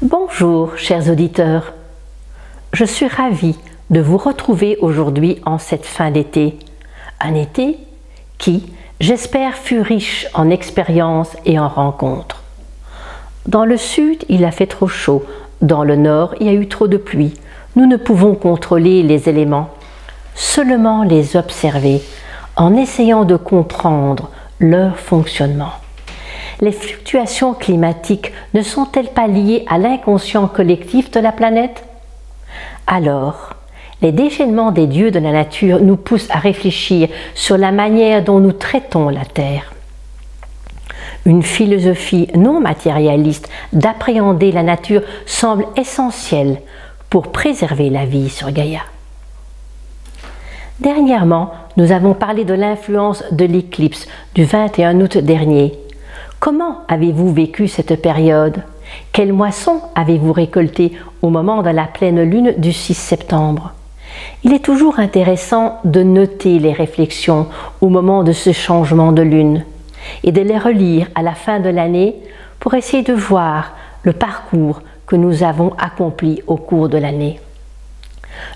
Bonjour chers auditeurs, je suis ravie de vous retrouver aujourd'hui en cette fin d'été. Un été qui, j'espère, fut riche en expériences et en rencontres. Dans le sud, il a fait trop chaud, dans le nord, il y a eu trop de pluie. Nous ne pouvons contrôler les éléments, seulement les observer en essayant de comprendre leur fonctionnement. Les fluctuations climatiques ne sont-elles pas liées à l'inconscient collectif de la planète? Alors, les déchaînements des dieux de la nature nous poussent à réfléchir sur la manière dont nous traitons la Terre. Une philosophie non matérialiste d'appréhender la nature semble essentielle pour préserver la vie sur Gaïa. Dernièrement, nous avons parlé de l'influence de l'éclipse du 21 août dernier. Comment avez-vous vécu cette période? Quelle moisson avez-vous récolté au moment de la pleine lune du 6 septembre? Il est toujours intéressant de noter les réflexions au moment de ce changement de lune et de les relire à la fin de l'année pour essayer de voir le parcours que nous avons accompli au cours de l'année.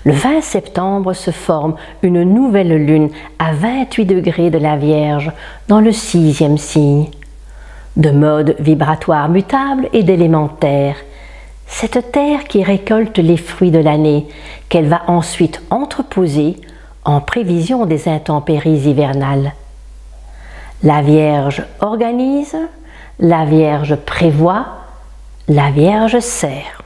Le 20 septembre se forme une nouvelle lune à 28 degrés de la Vierge dans le 6e signe. De mode vibratoire mutable et d'élémentaire, cette terre qui récolte les fruits de l'année, qu'elle va ensuite entreposer en prévision des intempéries hivernales. La Vierge organise, la Vierge prévoit, la Vierge sert.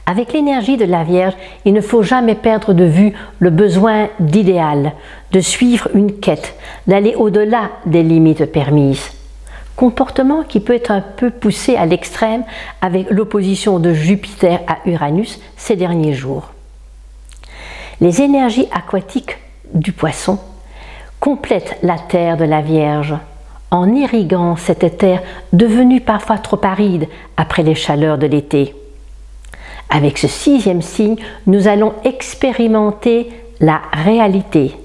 Avec l'énergie de la Vierge, il ne faut jamais perdre de vue le besoin d'idéal, de suivre une quête, d'aller au-delà des limites permises. Comportement qui peut être un peu poussé à l'extrême avec l'opposition de Jupiter à Uranus ces derniers jours. Les énergies aquatiques du Poisson complètent la terre de la Vierge en irriguant cette terre devenue parfois trop aride après les chaleurs de l'été. Avec ce 6e signe, nous allons expérimenter la réalité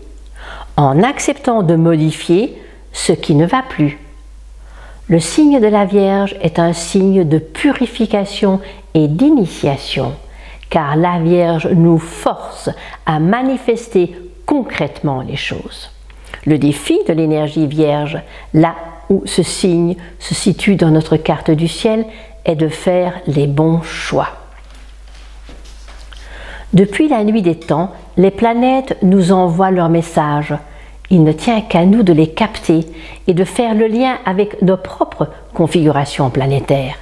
en acceptant de modifier ce qui ne va plus. Le signe de la Vierge est un signe de purification et d'initiation, car la Vierge nous force à manifester concrètement les choses. Le défi de l'énergie Vierge, là où ce signe se situe dans notre carte du ciel, est de faire les bons choix. Depuis la nuit des temps, les planètes nous envoient leurs messages. Il ne tient qu'à nous de les capter et de faire le lien avec nos propres configurations planétaires.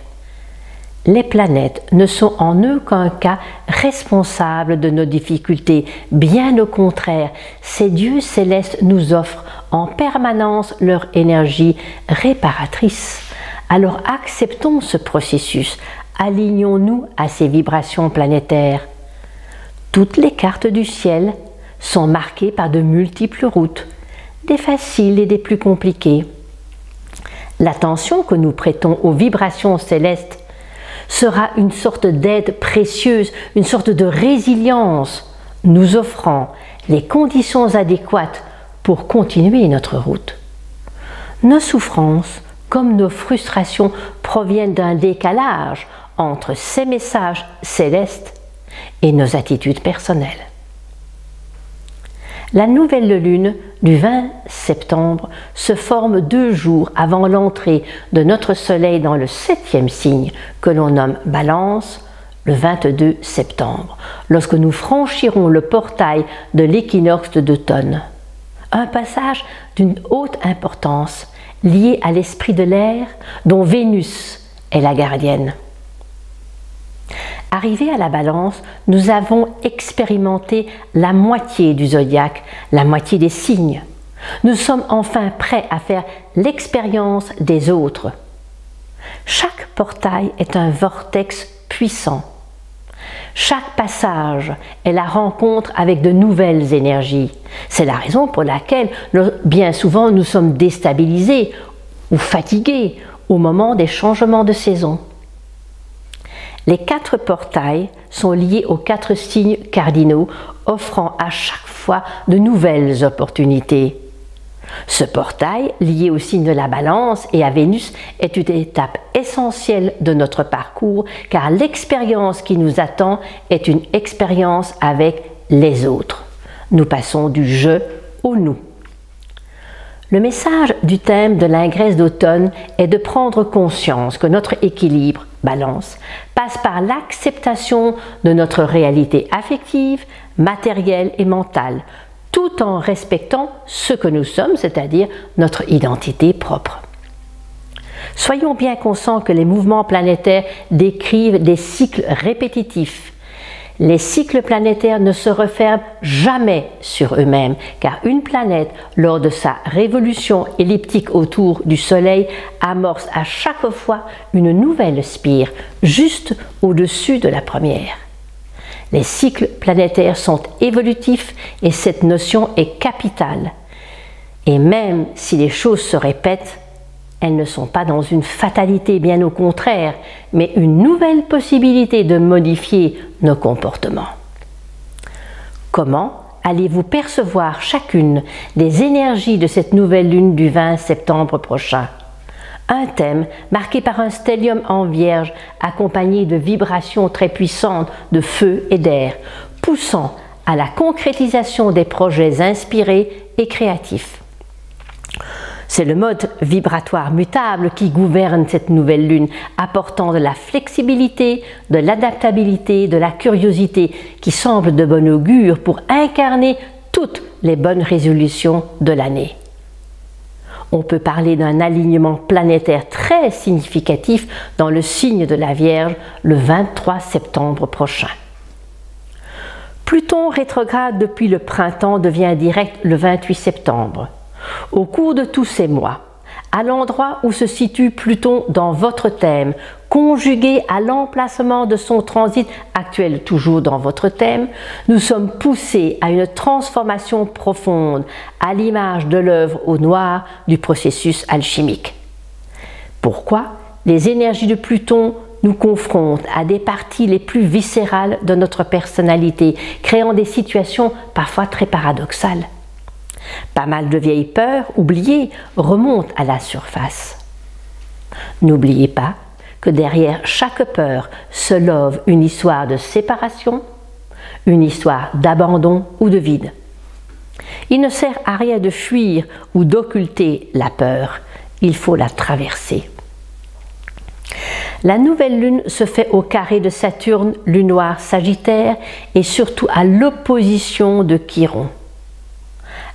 Les planètes ne sont en aucun cas responsables de nos difficultés. Bien au contraire, ces dieux célestes nous offrent en permanence leur énergie réparatrice. Alors acceptons ce processus, alignons-nous à ces vibrations planétaires. Toutes les cartes du ciel sont marquées par de multiples routes, des faciles et des plus compliquées. L'attention que nous prêtons aux vibrations célestes sera une sorte d'aide précieuse, une sorte de résilience, nous offrant les conditions adéquates pour continuer notre route. Nos souffrances, comme nos frustrations, proviennent d'un décalage entre ces messages célestes et nos attitudes personnelles. La nouvelle lune du 20 septembre se forme 2 jours avant l'entrée de notre soleil dans le 7e signe que l'on nomme Balance, le 22 septembre, lorsque nous franchirons le portail de l'équinoxe d'automne. Un passage d'une haute importance lié à l'esprit de l'air dont Vénus est la gardienne. Arrivés à la Balance, nous avons expérimenté la moitié du zodiaque, la moitié des signes. Nous sommes enfin prêts à faire l'expérience des autres. Chaque portail est un vortex puissant. Chaque passage est la rencontre avec de nouvelles énergies. C'est la raison pour laquelle, bien souvent, nous sommes déstabilisés ou fatigués au moment des changements de saison. Les 4 portails sont liés aux 4 signes cardinaux, offrant à chaque fois de nouvelles opportunités. Ce portail, lié au signe de la Balance et à Vénus, est une étape essentielle de notre parcours car l'expérience qui nous attend est une expérience avec les autres. Nous passons du je au nous. Le message du thème de l'ingresse d'automne est de prendre conscience que notre équilibre, Balance, passe par l'acceptation de notre réalité affective, matérielle et mentale, tout en respectant ce que nous sommes, c'est-à-dire notre identité propre. Soyons bien conscients que les mouvements planétaires décrivent des cycles répétitifs. Les cycles planétaires ne se referment jamais sur eux-mêmes, car une planète, lors de sa révolution elliptique autour du Soleil, amorce à chaque fois une nouvelle spire, juste au-dessus de la première. Les cycles planétaires sont évolutifs et cette notion est capitale. Et même si les choses se répètent, elles ne sont pas dans une fatalité, bien au contraire, mais une nouvelle possibilité de modifier nos comportements. Comment allez-vous percevoir chacune des énergies de cette nouvelle lune du 20 septembre prochain? Un thème marqué par un stellium en Vierge accompagné de vibrations très puissantes de feu et d'air, poussant à la concrétisation des projets inspirés et créatifs. C'est le mode vibratoire mutable qui gouverne cette nouvelle lune, apportant de la flexibilité, de l'adaptabilité, de la curiosité qui semble de bon augure pour incarner toutes les bonnes résolutions de l'année. On peut parler d'un alignement planétaire très significatif dans le signe de la Vierge le 23 septembre prochain. Pluton rétrograde depuis le printemps devient direct le 28 septembre. Au cours de tous ces mois, à l'endroit où se situe Pluton dans votre thème, conjugué à l'emplacement de son transit actuel toujours dans votre thème, nous sommes poussés à une transformation profonde, à l'image de l'œuvre au noir du processus alchimique. Pourquoi? Les énergies de Pluton nous confrontent à des parties les plus viscérales de notre personnalité, créant des situations parfois très paradoxales. Pas mal de vieilles peurs, oubliées, remontent à la surface. N'oubliez pas que derrière chaque peur se love une histoire de séparation, une histoire d'abandon ou de vide. Il ne sert à rien de fuir ou d'occulter la peur, il faut la traverser. La nouvelle lune se fait au carré de Saturne, lune noire Sagittaire et surtout à l'opposition de Chiron.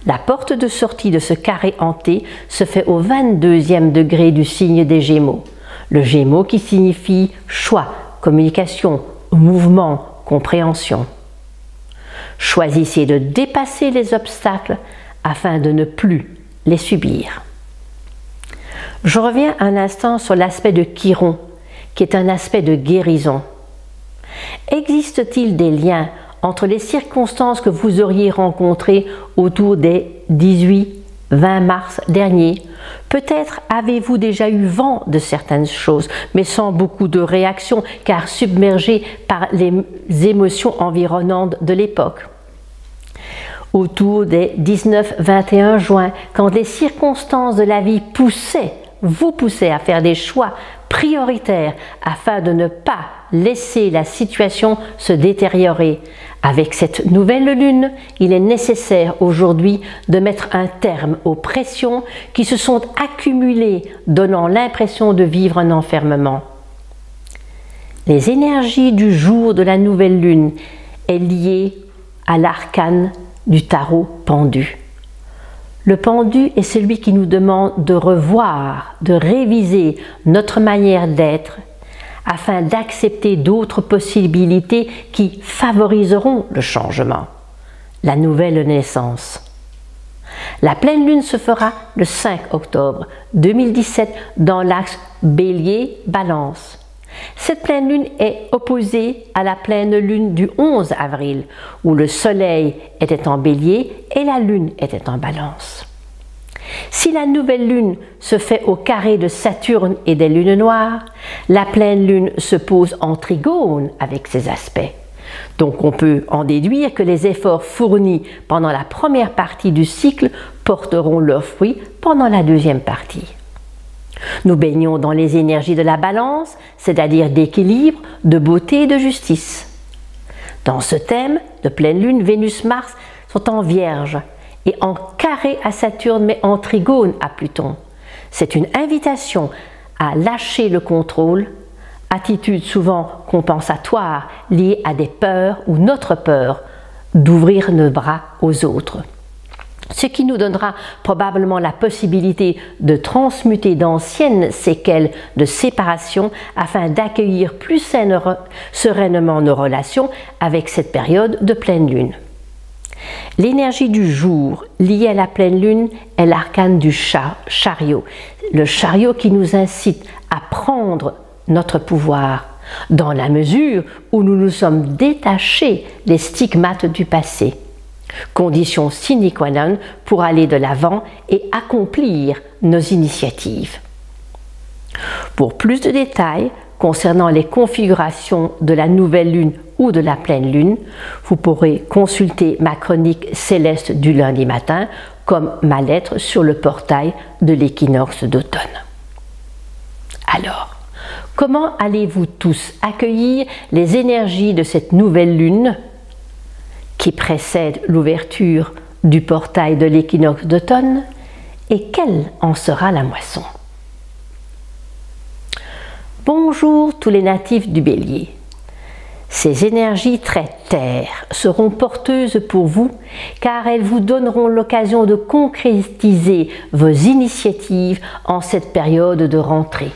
La porte de sortie de ce carré hanté se fait au 22e degré du signe des Gémeaux. Le Gémeaux qui signifie choix, communication, mouvement, compréhension. Choisissez de dépasser les obstacles afin de ne plus les subir. Je reviens un instant sur l'aspect de Chiron, qui est un aspect de guérison. Existe-t-il des liens entre les circonstances que vous auriez rencontrées autour des 18-20 mars dernier? Peut-être avez-vous déjà eu vent de certaines choses, mais sans beaucoup de réaction, car submergé par les émotions environnantes de l'époque. Autour des 19-21 juin, quand les circonstances de la vie vous poussaient à faire des choix prioritaires afin de ne pas laisser la situation se détériorer. Avec cette nouvelle lune, il est nécessaire aujourd'hui de mettre un terme aux pressions qui se sont accumulées, donnant l'impression de vivre un enfermement. Les énergies du jour de la nouvelle lune est liée à l'arcane du tarot pendu. Le pendu est celui qui nous demande de revoir, de réviser notre manière d'être afin d'accepter d'autres possibilités qui favoriseront le changement, la nouvelle naissance. La pleine lune se fera le 5 octobre 2017 dans l'axe Bélier-Balance. Cette pleine lune est opposée à la pleine lune du 11 avril, où le soleil était en Bélier et la lune était en Balance. Si la nouvelle lune se fait au carré de Saturne et des lunes noires, la pleine lune se pose en trigone avec ses aspects. Donc on peut en déduire que les efforts fournis pendant la première partie du cycle porteront leurs fruits pendant la deuxième partie. Nous baignons dans les énergies de la balance, c'est-à-dire d'équilibre, de beauté et de justice. Dans ce thème de pleine lune, Vénus-Mars sont en Vierge et en carré à Saturne mais en trigone à Pluton. C'est une invitation à lâcher le contrôle, attitude souvent compensatoire liée à des peurs ou notre peur d'ouvrir nos bras aux autres. Ce qui nous donnera probablement la possibilité de transmuter d'anciennes séquelles de séparation afin d'accueillir plus sereinement nos relations avec cette période de pleine lune. L'énergie du jour liée à la pleine lune est l'arcane du chariot, le chariot qui nous incite à prendre notre pouvoir dans la mesure où nous nous sommes détachés des stigmates du passé. Condition sine qua non pour aller de l'avant et accomplir nos initiatives. Pour plus de détails concernant les configurations de la nouvelle lune ou de la pleine lune, vous pourrez consulter ma chronique céleste du lundi matin comme ma lettre sur le portail de l'équinoxe d'automne. Alors, comment allez-vous tous accueillir les énergies de cette nouvelle lune qui précède l'ouverture du portail de l'équinoxe d'automne et quelle en sera la moisson? Bonjour tous les natifs du Bélier. Ces énergies très terre seront porteuses pour vous car elles vous donneront l'occasion de concrétiser vos initiatives en cette période de rentrée.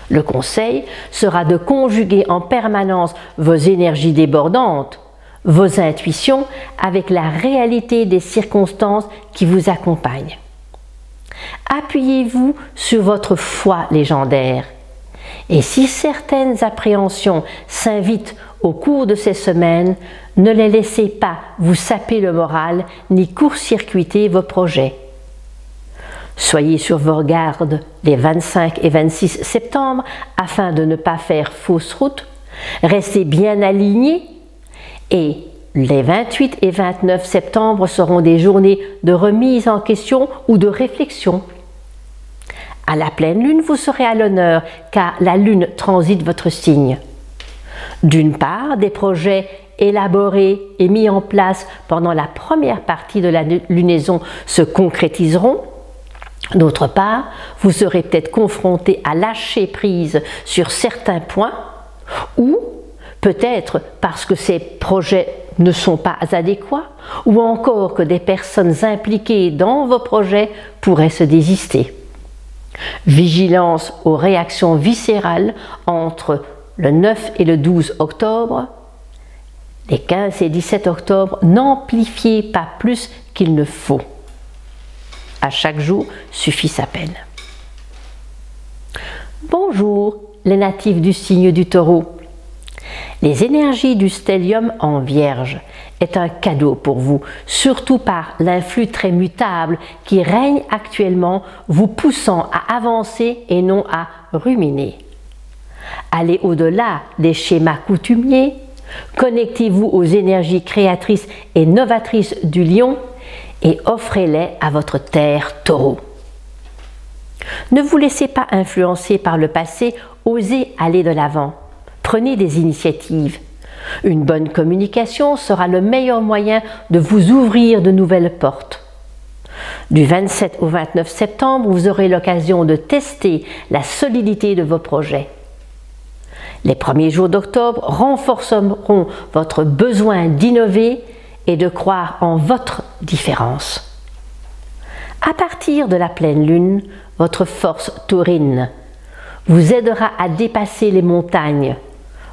Le conseil sera de conjuguer en permanence vos énergies débordantes, vos intuitions avec la réalité des circonstances qui vous accompagnent. Appuyez-vous sur votre foi légendaire. Et si certaines appréhensions s'invitent au cours de ces semaines, ne les laissez pas vous saper le moral ni court-circuiter vos projets. Soyez sur vos gardes les 25 et 26 septembre afin de ne pas faire fausse route. Restez bien alignés et les 28 et 29 septembre seront des journées de remise en question ou de réflexion. À la pleine lune, vous serez à l'honneur car la lune transite votre signe. D'une part, des projets élaborés et mis en place pendant la première partie de la lunaison se concrétiseront. D'autre part, vous serez peut-être confronté à lâcher prise sur certains points ou peut-être parce que ces projets ne sont pas adéquats ou encore que des personnes impliquées dans vos projets pourraient se désister. Vigilance aux réactions viscérales entre le 9 et le 12 octobre. Les 15 et 17 octobre, n'amplifiez pas plus qu'il ne faut. À chaque jour suffit sa peine. Bonjour les natifs du signe du Taureau. Les énergies du stellium en Vierge est un cadeau pour vous, surtout par l'influx très mutable qui règne actuellement, vous poussant à avancer et non à ruminer. Allez au-delà des schémas coutumiers, connectez-vous aux énergies créatrices et novatrices du lion et offrez-les à votre terre Taureau. Ne vous laissez pas influencer par le passé, osez aller de l'avant. Prenez des initiatives. Une bonne communication sera le meilleur moyen de vous ouvrir de nouvelles portes. Du 27 au 29 septembre, vous aurez l'occasion de tester la solidité de vos projets. Les premiers jours d'octobre renforceront votre besoin d'innover et de croire en votre différence. À partir de la pleine lune, votre force taurine vous aidera à dépasser les montagnes.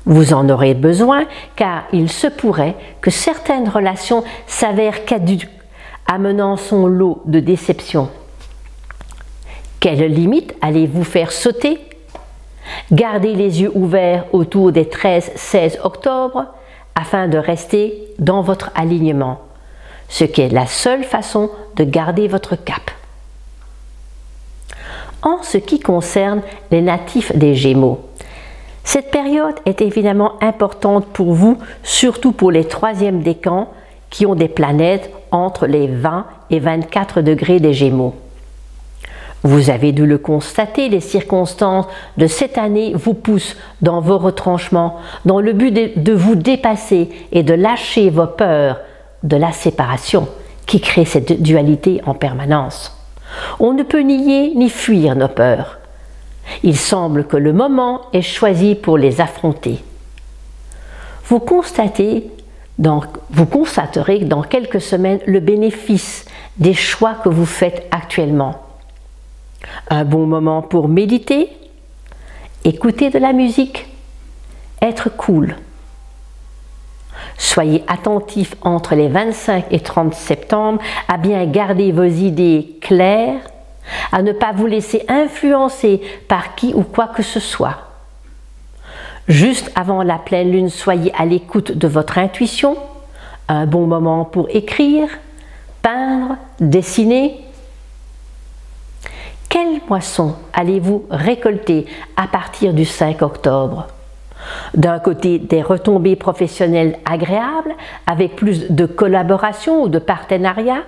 Vous en aurez besoin car il se pourrait que certaines relations s'avèrent caduques, amenant son lot de déceptions. Quelles limites allez-vous faire sauter? Gardez les yeux ouverts autour des 13-16 octobre afin de rester dans votre alignement, ce qui est la seule façon de garder votre cap. En ce qui concerne les natifs des Gémeaux, Cette période est évidemment importante pour vous, surtout pour les troisièmes décans qui ont des planètes entre les 20 et 24 degrés des Gémeaux. Vous avez dû le constater, les circonstances de cette année vous poussent dans vos retranchements, dans le but de vous dépasser et de lâcher vos peurs de la séparation qui crée cette dualité en permanence. On ne peut nier ni fuir nos peurs. Il semble que le moment est choisi pour les affronter. Vous constaterez dans quelques semaines le bénéfice des choix que vous faites actuellement. Un bon moment pour méditer, écouter de la musique, être cool. Soyez attentifs entre les 25 et 30 septembre à bien garder vos idées claires, à ne pas vous laisser influencer par qui ou quoi que ce soit. Juste avant la pleine lune, soyez à l'écoute de votre intuition, un bon moment pour écrire, peindre, dessiner. Quelle moisson allez-vous récolter à partir du 5 octobre? D'un côté, des retombées professionnelles agréables, avec plus de collaboration ou de partenariat.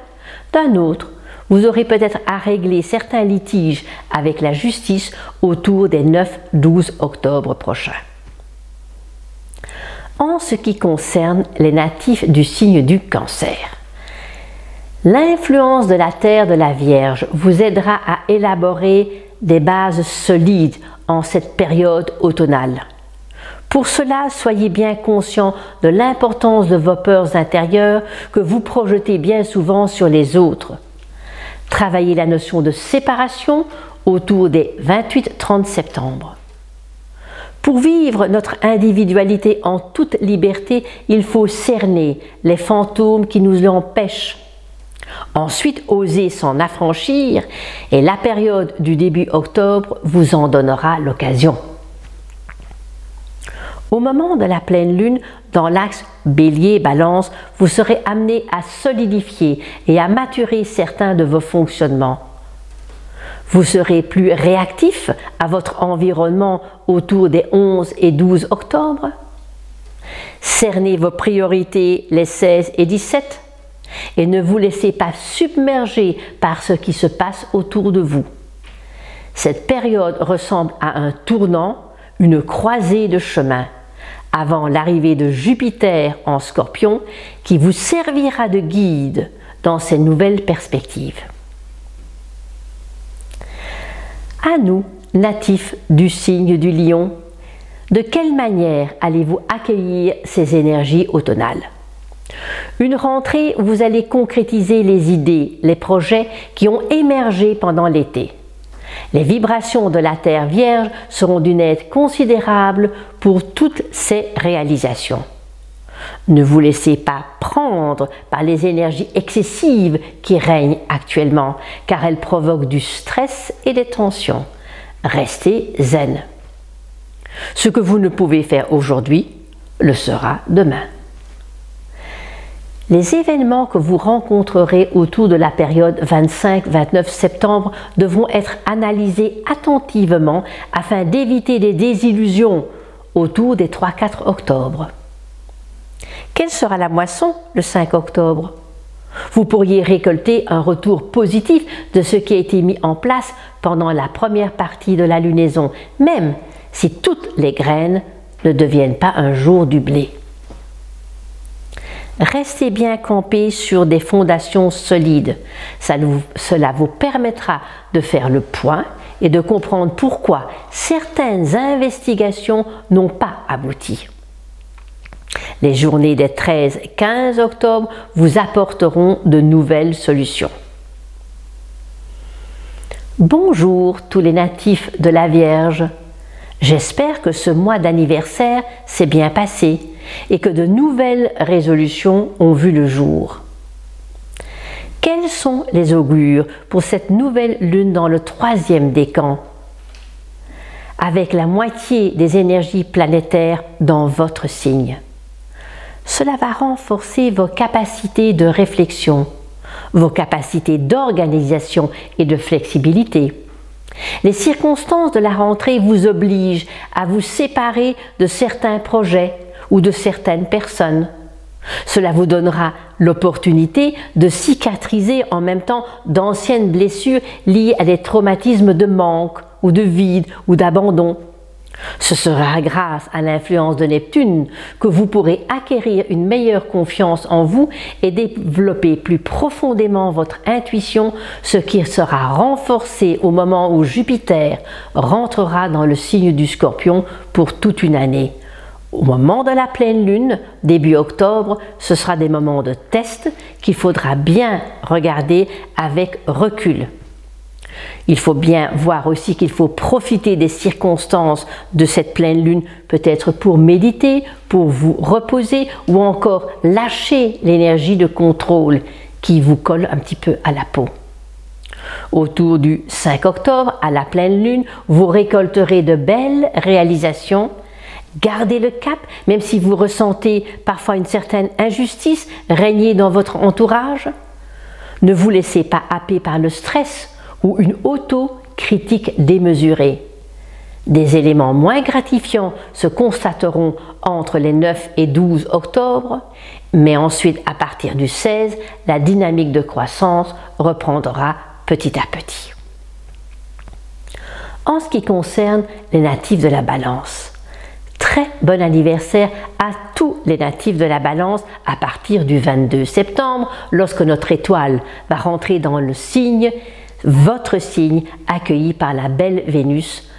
D'un autre, vous aurez peut-être à régler certains litiges avec la justice autour des 9-12 octobre prochains. En ce qui concerne les natifs du signe du Cancer, l'influence de la Terre de la Vierge vous aidera à élaborer des bases solides en cette période automnale. Pour cela, soyez bien conscient de l'importance de vos peurs intérieures que vous projetez bien souvent sur les autres. Travaillez la notion de séparation autour des 28-30 septembre. Pour vivre notre individualité en toute liberté, il faut cerner les fantômes qui nous l'empêchent. Ensuite, osez s'en affranchir et la période du début octobre vous en donnera l'occasion. Au moment de la pleine lune, dans l'axe Bélier-Balance, vous serez amené à solidifier et à maturer certains de vos fonctionnements. Vous serez plus réactif à votre environnement autour des 11 et 12 octobre. Cernez vos priorités les 16 et 17 et ne vous laissez pas submerger par ce qui se passe autour de vous. Cette période ressemble à un tournant, une croisée de chemin, avant l'arrivée de Jupiter en Scorpion qui vous servira de guide dans ces nouvelles perspectives. À nous, natifs du signe du Lion, de quelle manière allez-vous accueillir ces énergies automnales? Une rentrée où vous allez concrétiser les idées, les projets qui ont émergé pendant l'été. Les vibrations de la Terre Vierge seront d'une aide considérable pour toutes ces réalisations. Ne vous laissez pas prendre par les énergies excessives qui règnent actuellement, car elles provoquent du stress et des tensions. Restez zen. Ce que vous ne pouvez faire aujourd'hui, le sera demain. Les événements que vous rencontrerez autour de la période 25-29 septembre devront être analysés attentivement afin d'éviter des désillusions autour des 3-4 octobre. Quelle sera la moisson le 5 octobre? Vous pourriez récolter un retour positif de ce qui a été mis en place pendant la première partie de la lunaison, même si toutes les graines ne deviennent pas un jour du blé. Restez bien campé sur des fondations solides. Cela vous permettra de faire le point et de comprendre pourquoi certaines investigations n'ont pas abouti. Les journées des 13-15 octobre vous apporteront de nouvelles solutions. Bonjour tous les natifs de la Vierge. J'espère que ce mois d'anniversaire s'est bien passé et que de nouvelles résolutions ont vu le jour. Quels sont les augures pour cette nouvelle lune dans le 3e décan, avec la moitié des énergies planétaires dans votre signe? Cela va renforcer vos capacités de réflexion, vos capacités d'organisation et de flexibilité. Les circonstances de la rentrée vous obligent à vous séparer de certains projets ou de certaines personnes. Cela vous donnera l'opportunité de cicatriser en même temps d'anciennes blessures liées à des traumatismes de manque ou de vide ou d'abandon. Ce sera grâce à l'influence de Neptune que vous pourrez acquérir une meilleure confiance en vous et développer plus profondément votre intuition, ce qui sera renforcé au moment où Jupiter rentrera dans le signe du Scorpion pour toute une année. Au moment de la pleine lune, début octobre, ce sera des moments de test qu'il faudra bien regarder avec recul. Il faut bien voir aussi qu'il faut profiter des circonstances de cette pleine lune, peut-être pour méditer, pour vous reposer ou encore lâcher l'énergie de contrôle qui vous colle un petit peu à la peau. Autour du 5 octobre, à la pleine lune, vous récolterez de belles réalisations. Gardez le cap, même si vous ressentez parfois une certaine injustice régner dans votre entourage. Ne vous laissez pas happer par le stress ou une auto-critique démesurée. Des éléments moins gratifiants se constateront entre les 9 et 12 octobre, mais ensuite, à partir du 16, la dynamique de croissance reprendra petit à petit. En ce qui concerne les natifs de la Balance, très bon anniversaire à tous les natifs de la Balance à partir du 22 septembre, lorsque notre étoile va rentrer dans le signe, votre signe accueilli par la belle Vénus,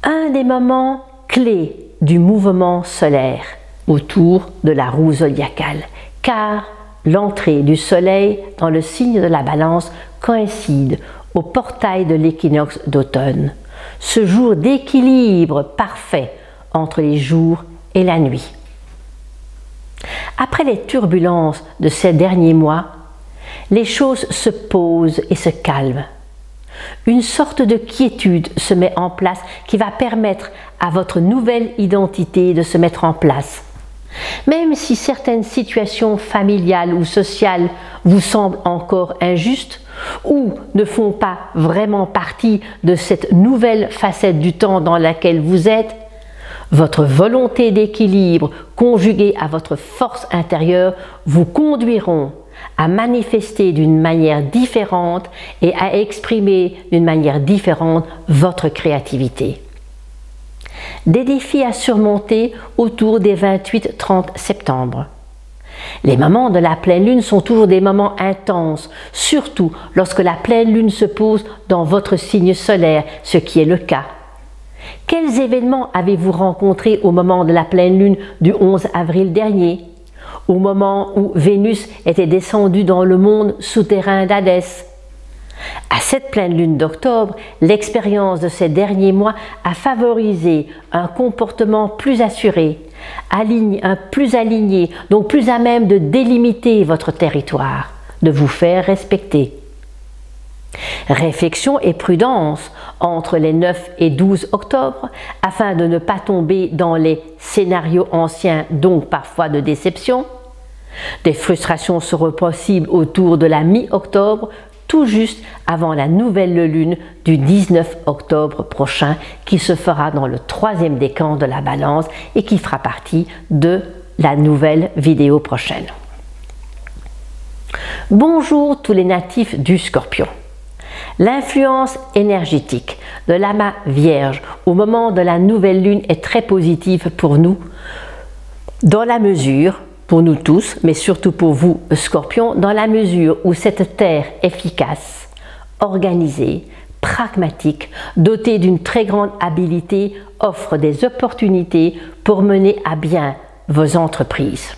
un des moments clés du mouvement solaire autour de la roue zodiacale, car l'entrée du soleil dans le signe de la Balance coïncide au portail de l'équinoxe d'automne, ce jour d'équilibre parfait entre les jours et la nuit. Après les turbulences de ces derniers mois, les choses se posent et se calment. Une sorte de quiétude se met en place qui va permettre à votre nouvelle identité de se mettre en place. Même si certaines situations familiales ou sociales vous semblent encore injustes ou ne font pas vraiment partie de cette nouvelle facette du temps dans laquelle vous êtes, votre volonté d'équilibre conjuguée à votre force intérieure vous conduiront à manifester d'une manière différente et à exprimer d'une manière différente votre créativité. Des défis à surmonter autour des 28-30 septembre. Les moments de la pleine lune sont toujours des moments intenses, surtout lorsque la pleine lune se pose dans votre signe solaire, ce qui est le cas. Quels événements avez-vous rencontrés au moment de la pleine lune du 11 avril dernier, au moment où Vénus était descendue dans le monde souterrain d'Hadès? À cette pleine lune d'octobre, l'expérience de ces derniers mois a favorisé un comportement plus assuré, plus aligné, donc plus à même de délimiter votre territoire, de vous faire respecter. Réflexion et prudence entre les 9 et 12 octobre afin de ne pas tomber dans les scénarios anciens, donc parfois de déception. Des frustrations seront possibles autour de la mi-octobre, tout juste avant la nouvelle lune du 19 octobre prochain qui se fera dans le 3e décan de la Balance et qui fera partie de la nouvelle vidéo prochaine. Bonjour tous les natifs du Scorpion. L'influence énergétique de l'amas Vierge au moment de la nouvelle lune est très positive pour nous, dans la mesure, pour nous tous, mais surtout pour vous, Scorpion, dans la mesure où cette terre efficace, organisée, pragmatique, dotée d'une très grande habileté, offre des opportunités pour mener à bien vos entreprises,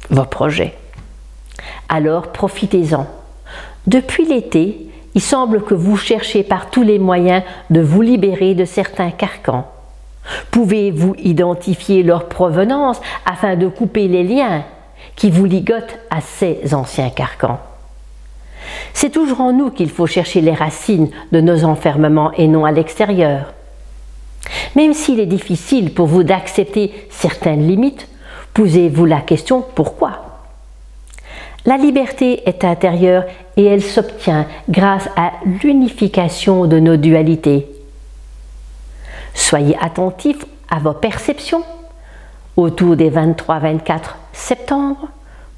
vos projets. Alors profitez-en. Depuis l'été, il semble que vous cherchez par tous les moyens de vous libérer de certains carcans. Pouvez-vous identifier leur provenance afin de couper les liens qui vous ligotent à ces anciens carcans? C'est toujours en nous qu'il faut chercher les racines de nos enfermements et non à l'extérieur. Même s'il est difficile pour vous d'accepter certaines limites, posez-vous la question pourquoi? La liberté est intérieure et elle s'obtient grâce à l'unification de nos dualités. Soyez attentifs à vos perceptions autour des 23-24 septembre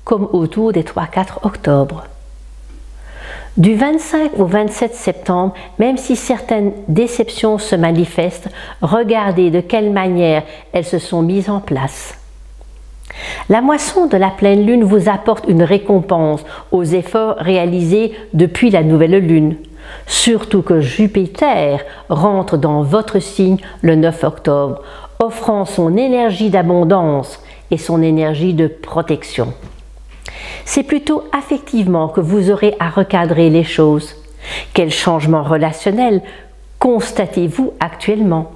comme autour des 3-4 octobre. Du 25 au 27 septembre, même si certaines déceptions se manifestent, regardez de quelle manière elles se sont mises en place. La moisson de la pleine lune vous apporte une récompense aux efforts réalisés depuis la nouvelle lune. Surtout que Jupiter rentre dans votre signe le 9 octobre, offrant son énergie d'abondance et son énergie de protection. C'est plutôt affectivement que vous aurez à recadrer les choses. Quel changement relationnel constatez-vous actuellement?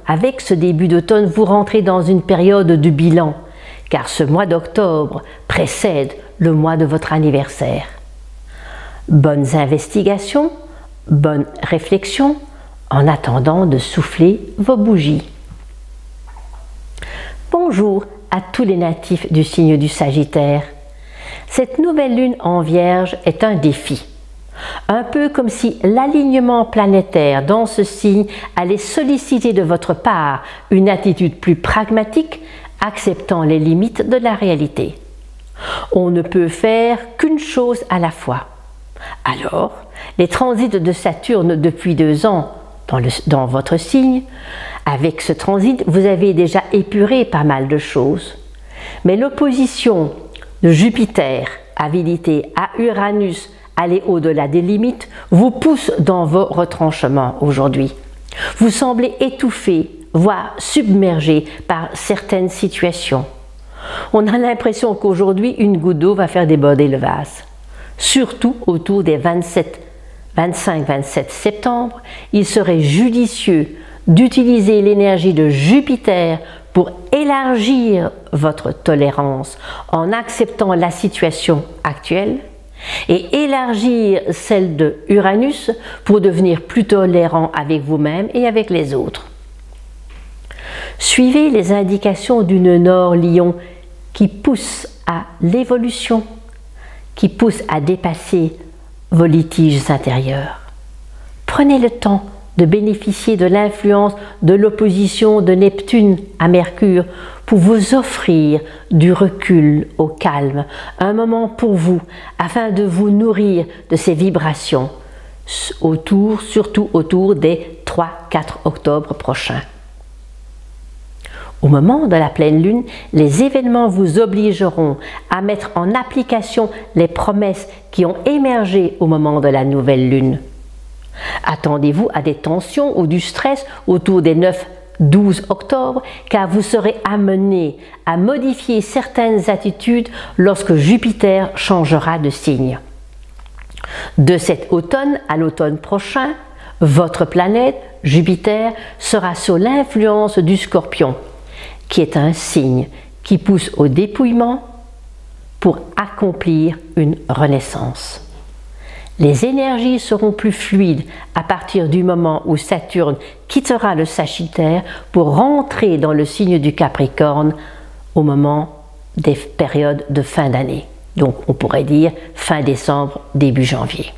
Avec ce début d'automne, vous rentrez dans une période de bilan, car ce mois d'octobre précède le mois de votre anniversaire. Bonnes investigations, bonnes réflexions, en attendant de souffler vos bougies. Bonjour à tous les natifs du signe du Sagittaire. Cette nouvelle lune en Vierge est un défi. Un peu comme si l'alignement planétaire dans ce signe allait solliciter de votre part une attitude plus pragmatique, acceptant les limites de la réalité. On ne peut faire qu'une chose à la fois. Alors, les transits de Saturne depuis 2 ans dans votre signe, avec ce transit, vous avez déjà épuré pas mal de choses. Mais l'opposition de Jupiter, habilité à Uranus, aller au-delà des limites, vous pousse dans vos retranchements aujourd'hui. Vous semblez étouffé, voire submergé par certaines situations. On a l'impression qu'aujourd'hui, une goutte d'eau va faire déborder le vase. Surtout autour des 25-27 septembre, il serait judicieux d'utiliser l'énergie de Jupiter pour élargir votre tolérance en acceptant la situation actuelle et élargir celle de Uranus pour devenir plus tolérant avec vous-même et avec les autres. Suivez les indications d'une Nord-Lion qui pousse à l'évolution, qui pousse à dépasser vos litiges intérieurs. Prenez le temps de bénéficier de l'influence de l'opposition de Neptune à Mercure pour vous offrir du recul au calme, un moment pour vous, afin de vous nourrir de ces vibrations, surtout autour des 3-4 octobre prochains. Au moment de la pleine lune, les événements vous obligeront à mettre en application les promesses qui ont émergé au moment de la nouvelle lune. Attendez-vous à des tensions ou du stress autour des 9-12 octobre, car vous serez amené à modifier certaines attitudes lorsque Jupiter changera de signe. De cet automne à l'automne prochain, votre planète, Jupiter, sera sous l'influence du Scorpion, qui est un signe qui pousse au dépouillement pour accomplir une renaissance. Les énergies seront plus fluides à partir du moment où Saturne quittera le Sagittaire pour rentrer dans le signe du Capricorne au moment des périodes de fin d'année. Donc on pourrait dire fin décembre, début janvier.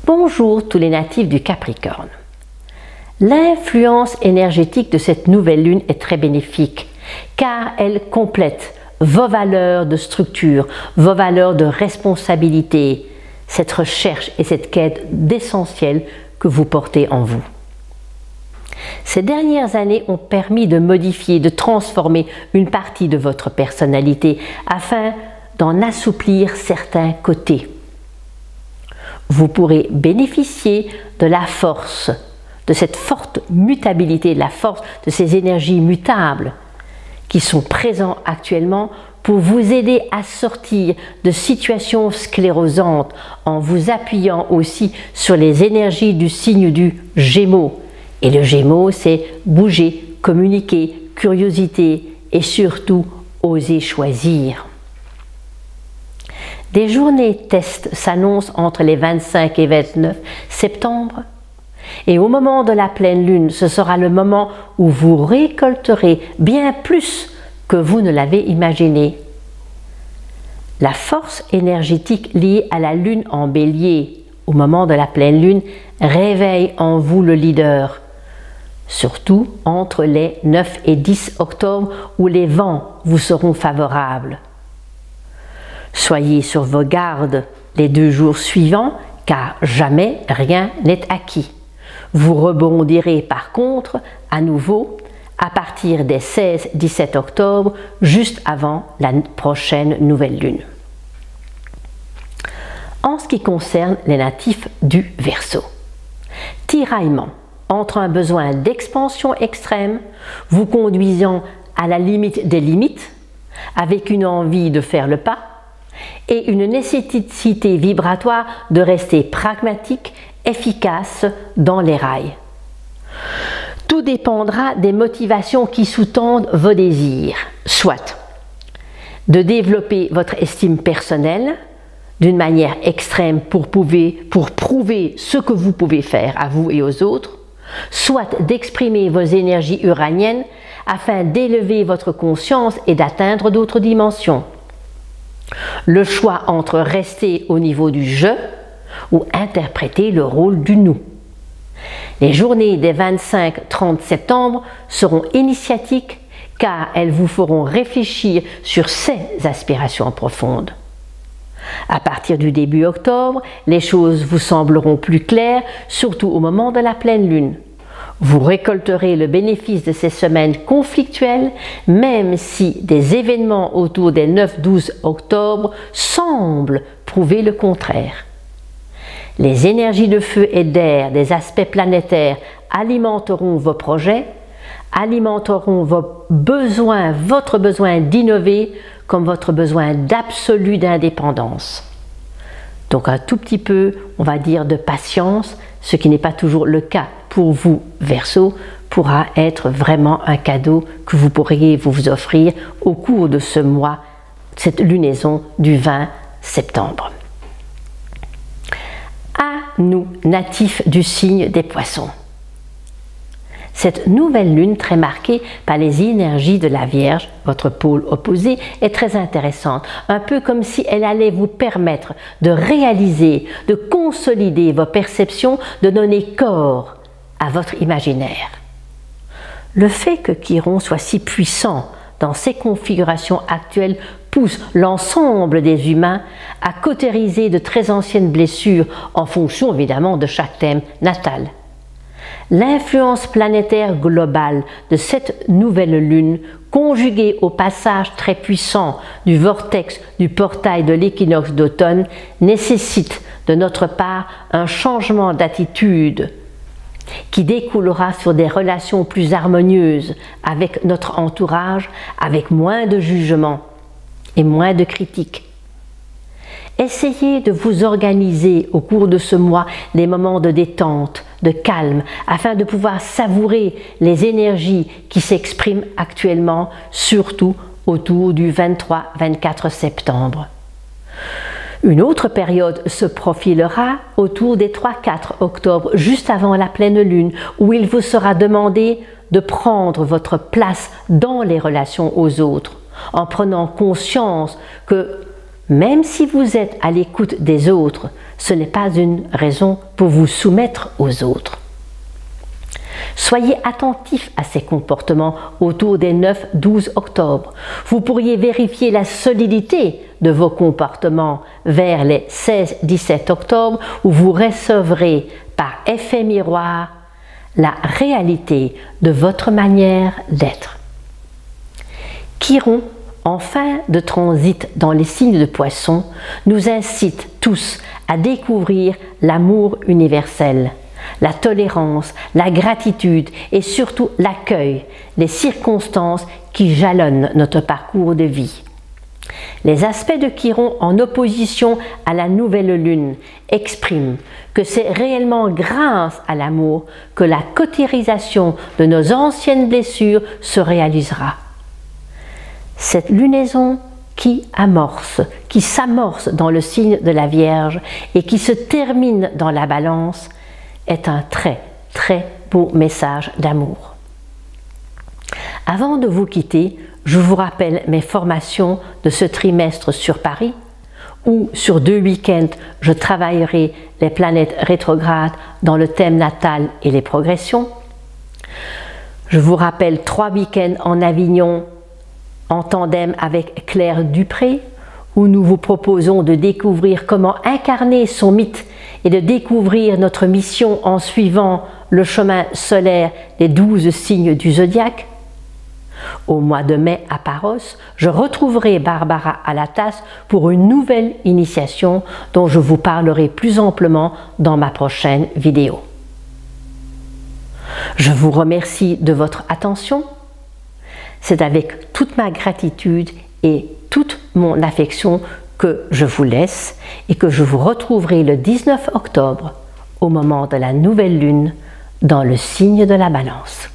Bonjour tous les natifs du Capricorne. L'influence énergétique de cette nouvelle lune est très bénéfique car elle complète vos valeurs de structure, vos valeurs de responsabilité, cette recherche et cette quête d'essentiel que vous portez en vous. Ces dernières années ont permis de modifier, de transformer une partie de votre personnalité afin d'en assouplir certains côtés. Vous pourrez bénéficier de la force, de cette forte mutabilité, de la force de ces énergies mutables qui sont présents actuellement pour vous aider à sortir de situations sclérosantes en vous appuyant aussi sur les énergies du signe du Gémeaux. Et le Gémeaux, c'est bouger, communiquer, curiosité et surtout oser choisir. Des journées tests s'annoncent entre les 25 et 29 septembre. Et au moment de la pleine lune, ce sera le moment où vous récolterez bien plus que vous ne l'avez imaginé. La force énergétique liée à la lune en bélier au moment de la pleine lune réveille en vous le leader, surtout entre les 9 et 10 octobre où les vents vous seront favorables. Soyez sur vos gardes les 2 jours suivants car jamais rien n'est acquis. Vous rebondirez par contre à nouveau à partir des 16-17 octobre, juste avant la prochaine nouvelle lune. En ce qui concerne les natifs du Verseau, tiraillement entre un besoin d'expansion extrême, vous conduisant à la limite des limites, avec une envie de faire le pas, et une nécessité vibratoire de rester pragmatique, efficace dans les rails. Tout dépendra des motivations qui sous-tendent vos désirs, soit de développer votre estime personnelle d'une manière extrême pour prouver ce que vous pouvez faire à vous et aux autres, soit d'exprimer vos énergies uraniennes afin d'élever votre conscience et d'atteindre d'autres dimensions. Le choix entre rester au niveau du « je » ou interpréter le rôle du « nous ». Les journées des 25-30 septembre seront initiatiques car elles vous feront réfléchir sur ces aspirations profondes. À partir du début octobre, les choses vous sembleront plus claires, surtout au moment de la pleine lune. Vous récolterez le bénéfice de ces semaines conflictuelles, même si des événements autour des 9-12 octobre semblent prouver le contraire. Les énergies de feu et d'air des aspects planétaires alimenteront vos projets, alimenteront votre besoin d'innover comme votre besoin d'absolu d'indépendance. Donc un tout petit peu, on va dire, de patience, ce qui n'est pas toujours le cas pour vous, Verseau, pourra être vraiment un cadeau que vous pourriez vous offrir au cours de ce mois, cette lunaison du 20 septembre. À nous, natifs du signe des Poissons. Cette nouvelle lune très marquée par les énergies de la Vierge, votre pôle opposé, est très intéressante, un peu comme si elle allait vous permettre de réaliser, de consolider vos perceptions, de donner corps à votre imaginaire. Le fait que Chiron soit si puissant dans ses configurations actuelles pousse l'ensemble des humains à cautériser de très anciennes blessures en fonction évidemment de chaque thème natal. L'influence planétaire globale de cette nouvelle lune, conjuguée au passage très puissant du vortex du portail de l'équinoxe d'automne, nécessite de notre part un changement d'attitude qui découlera sur des relations plus harmonieuses avec notre entourage, avec moins de jugement et moins de critiques. Essayez de vous organiser au cours de ce mois des moments de détente, de calme, afin de pouvoir savourer les énergies qui s'expriment actuellement, surtout autour du 23-24 septembre. Une autre période se profilera autour des 3-4 octobre, juste avant la pleine lune, où il vous sera demandé de prendre votre place dans les relations aux autres, en prenant conscience que même si vous êtes à l'écoute des autres, ce n'est pas une raison pour vous soumettre aux autres. Soyez attentifs à ces comportements autour des 9-12 octobre. Vous pourriez vérifier la solidité de vos comportements vers les 16-17 octobre où vous recevrez par effet miroir la réalité de votre manière d'être. Chiron, en fin de transit dans les signes de Poisson, nous incite tous à découvrir l'amour universel, la tolérance, la gratitude et surtout l'accueil des circonstances qui jalonnent notre parcours de vie. Les aspects de Chiron en opposition à la nouvelle lune expriment que c'est réellement grâce à l'amour que la cautérisation de nos anciennes blessures se réalisera. Cette lunaison qui s'amorce dans le signe de la Vierge et qui se termine dans la Balance est un très très beau message d'amour. Avant de vous quitter, je vous rappelle mes formations de ce trimestre sur Paris, où sur 2 week-ends, je travaillerai les planètes rétrogrades dans le thème natal et les progressions. Je vous rappelle 3 week-ends en Avignon en tandem avec Claire Dupré, où nous vous proposons de découvrir comment incarner son mythe et de découvrir notre mission en suivant le chemin solaire des 12 signes du zodiaque. Au mois de mai à Paros, je retrouverai Barbara Alatas pour une nouvelle initiation dont je vous parlerai plus amplement dans ma prochaine vidéo. Je vous remercie de votre attention. C'est avec toute ma gratitude et toute mon affection que je vous laisse et que je vous retrouverai le 19 octobre au moment de la nouvelle lune dans le signe de la Balance.